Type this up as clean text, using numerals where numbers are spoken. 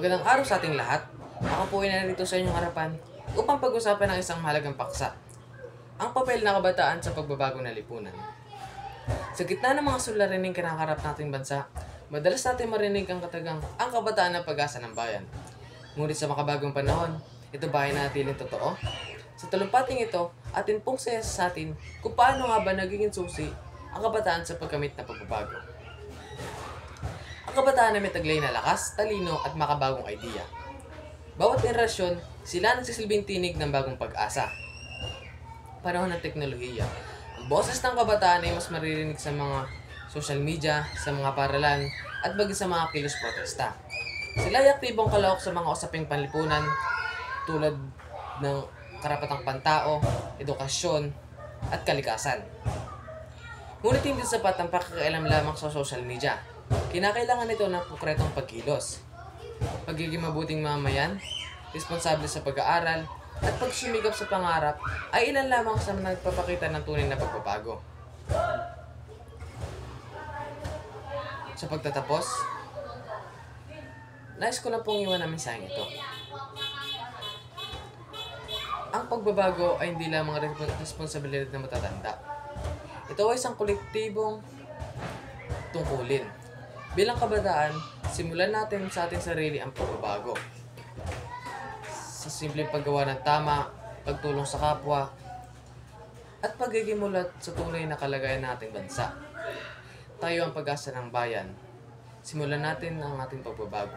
Magandang araw sa ating lahat. Ako po ay narito sa inyong harapan upang pag-usapan ng isang mahalagang paksa, ang papel ng kabataan sa pagbabago ng lipunan. Sa gitna ng mga suliraning kinakarap nating bansa, madalas natin marinig ang katagang ang kabataan ng pag-asa ng bayan. Ngunit sa makabagong panahon, ito ba ay nanatiling totoo? Sa talumpating ito, atin pong sa atin kung paano nga ba nagiging susi ang kabataan sa pagkamit ng pagbabago. Ang kabataan ay may taglay na lakas, talino at makabagong idea. Bawat henerasyon, sila nagsisilbing tinig ng bagong pag-asa. Panahon ng teknolohiya. Ang boses ng kabataan ay mas maririnig sa mga social media, sa mga paralan, at bagay sa mga kilos protesta. Sila ay aktibong kalahok sa mga usaping panlipunan tulad ng karapatang pantao, edukasyon, at kalikasan. Ngunit hindi sapat ang pakikialam lamang sa social media. Kinakailangan nito ng konkretong pagkilos, pagiging mabuting mamayan, responsable sa pag-aaral, at pagsumikap sa pangarap ay ilan lamang sa nagpapakita ng tunay na pagbabago. Sa pagtatapos, nais ko lang pong iwan ang mensaheng ito. Ang pagbabago ay hindi lamang responsibilidad ng matatanda. Ito ay isang kolektibong tungkulin. Bilang kabataan, simulan natin sa ating sarili ang pagbabago. Sa simpleng paggawa ng tama, pagtulong sa kapwa, at pagiging mulat sa tunay na kalagayan ng ating bansa. Tayo ang pag-asa ng bayan. Simulan natin ang ating pagbabago.